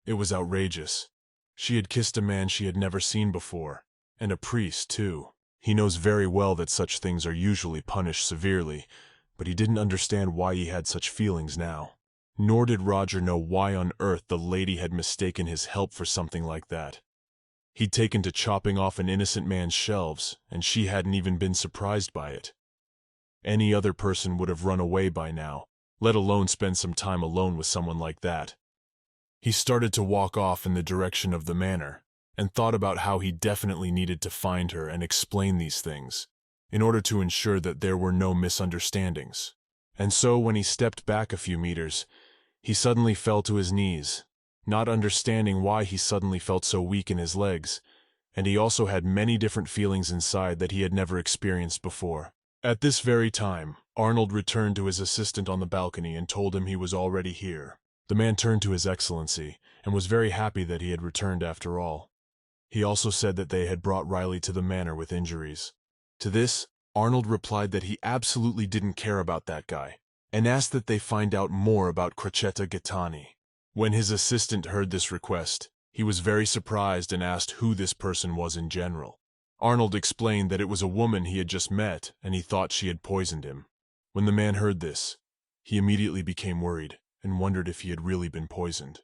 It was outrageous. She had kissed a man she had never seen before, and a priest, too. He knows very well that such things are usually punished severely, but he didn't understand why he had such feelings now. Nor did Roger know why on earth the lady had mistaken his help for something like that. He'd taken to chopping off an innocent man's shelves, and she hadn't even been surprised by it. Any other person would have run away by now, let alone spend some time alone with someone like that. He started to walk off in the direction of the manor, and thought about how he definitely needed to find her and explain these things, in order to ensure that there were no misunderstandings. And so when he stepped back a few meters, he suddenly fell to his knees, not understanding why he suddenly felt so weak in his legs, and he also had many different feelings inside that he had never experienced before. At this very time, Arnold returned to his assistant on the balcony and told him he was already here. The man turned to His Excellency and was very happy that he had returned after all. He also said that they had brought Riley to the manor with injuries. To this, Arnold replied that he absolutely didn't care about that guy, and asked that they find out more about Crocetta Gaetani. When his assistant heard this request, he was very surprised and asked who this person was in general. Arnold explained that it was a woman he had just met, and he thought she had poisoned him. When the man heard this, he immediately became worried and wondered if he had really been poisoned.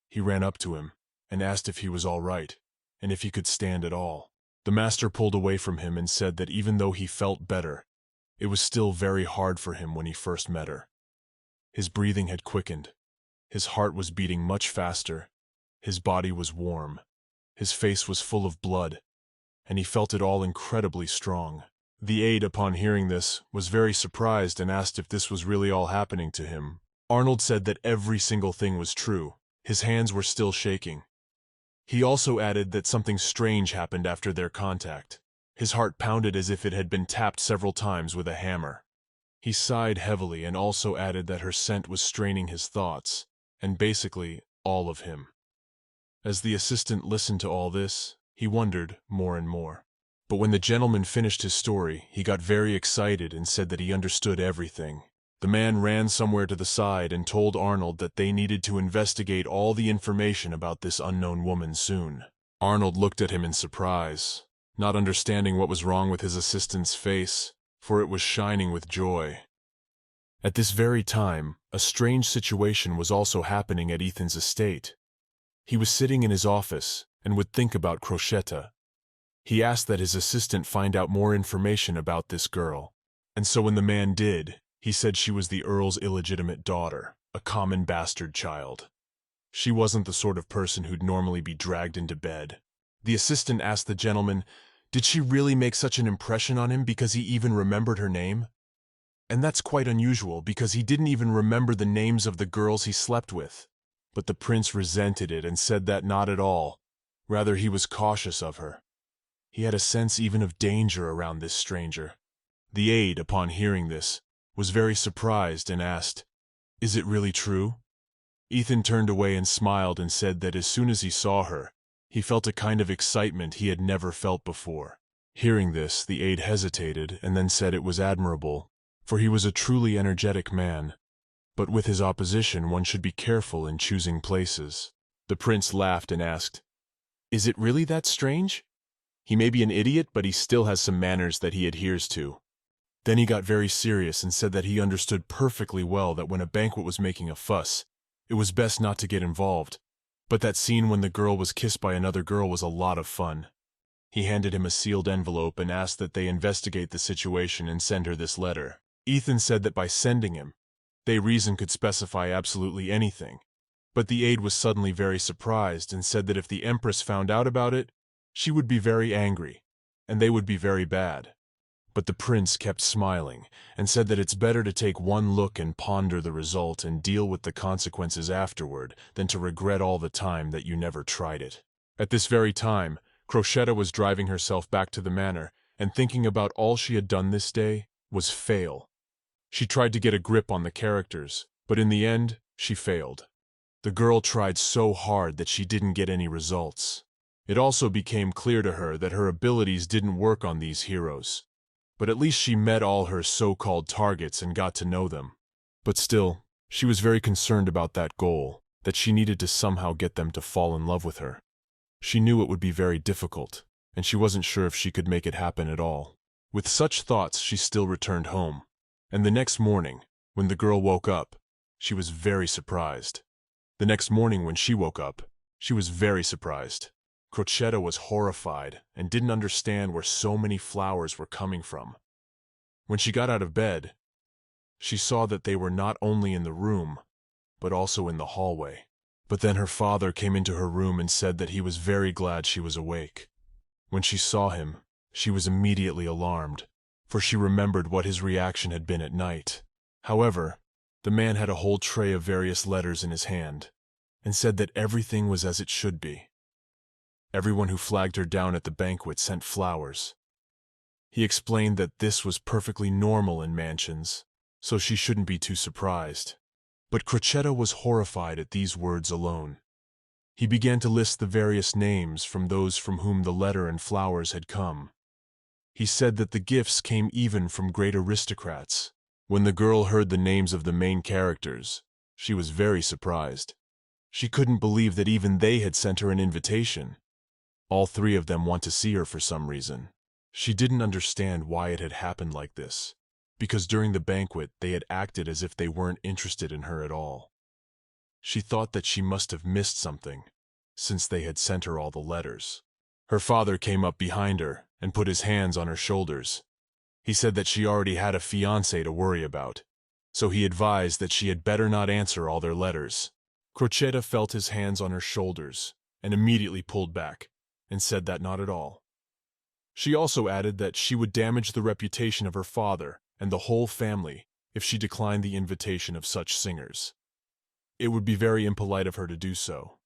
He ran up to him and asked if he was all right, and if he could stand at all. The master pulled away from him and said that even though he felt better, it was still very hard for him when he first met her. His breathing had quickened. His heart was beating much faster. His body was warm. His face was full of blood, and he felt it all incredibly strong. The aide, upon hearing this, was very surprised and asked if this was really all happening to him. Arnold said that every single thing was true. His hands were still shaking. He also added that something strange happened after their contact. His heart pounded as if it had been tapped several times with a hammer. He sighed heavily and also added that her scent was straining his thoughts, and basically all of him. As the assistant listened to all this, he wondered more and more. But when the gentleman finished his story, he got very excited and said that he understood everything. The man ran somewhere to the side and told Arnold that they needed to investigate all the information about this unknown woman soon. Arnold looked at him in surprise, not understanding what was wrong with his assistant's face, for it was shining with joy. At this very time, a strange situation was also happening at Ethan's estate. He was sitting in his office and would think about Crocetta. He asked that his assistant find out more information about this girl, and so when the man did, he said she was the Earl's illegitimate daughter, a common bastard child. She wasn't the sort of person who'd normally be dragged into bed. The assistant asked the gentleman, did she really make such an impression on him because he even remembered her name? And that's quite unusual because he didn't even remember the names of the girls he slept with. But the prince resented it and said that not at all. Rather, he was cautious of her. He had a sense even of danger around this stranger. The aide, upon hearing this, was very surprised and asked, is it really true? Ethan turned away and smiled and said that as soon as he saw her, he felt a kind of excitement he had never felt before. Hearing this, the aide hesitated and then said it was admirable, for he was a truly energetic man. But with his opposition, one should be careful in choosing places. The prince laughed and asked, is it really that strange? He may be an idiot, but he still has some manners that he adheres to. Then he got very serious and said that he understood perfectly well that when a banquet was making a fuss, it was best not to get involved. But that scene when the girl was kissed by another girl was a lot of fun. He handed him a sealed envelope and asked that they investigate the situation and send her this letter. Ethan said that by sending him, they reason could specify absolutely anything. But the aide was suddenly very surprised and said that if the Empress found out about it, she would be very angry, and they would be very bad. But the prince kept smiling and said that it's better to take one look and ponder the result and deal with the consequences afterward than to regret all the time that you never tried it. At this very time, Crocetta was driving herself back to the manor and thinking about all she had done this day was fail. She tried to get a grip on the characters, but in the end, she failed. The girl tried so hard that she didn't get any results. It also became clear to her that her abilities didn't work on these heroes. But at least she met all her so-called targets and got to know them. But still, she was very concerned about that goal, that she needed to somehow get them to fall in love with her. She knew it would be very difficult, and she wasn't sure if she could make it happen at all. With such thoughts, she still returned home. And the next morning, when the girl woke up, she was very surprised. The next morning when she woke up, she was very surprised. Crocetta was horrified and didn't understand where so many flowers were coming from. When she got out of bed, she saw that they were not only in the room, but also in the hallway. But then her father came into her room and said that he was very glad she was awake. When she saw him, she was immediately alarmed, for she remembered what his reaction had been at night. However, the man had a whole tray of various letters in his hand, and said that everything was as it should be. Everyone who flagged her down at the banquet sent flowers. He explained that this was perfectly normal in mansions, so she shouldn't be too surprised. But Crocetta was horrified at these words alone. He began to list the various names from those from whom the letter and flowers had come. He said that the gifts came even from great aristocrats. When the girl heard the names of the main characters, she was very surprised. She couldn't believe that even they had sent her an invitation. All three of them want to see her for some reason. She didn't understand why it had happened like this, because during the banquet they had acted as if they weren't interested in her at all. She thought that she must have missed something, since they had sent her all the letters. Her father came up behind her and put his hands on her shoulders. He said that she already had a fiancé to worry about, so he advised that she had better not answer all their letters. Crocetta felt his hands on her shoulders and immediately pulled back and said that not at all. She also added that she would damage the reputation of her father and the whole family if she declined the invitation of such singers. It would be very impolite of her to do so,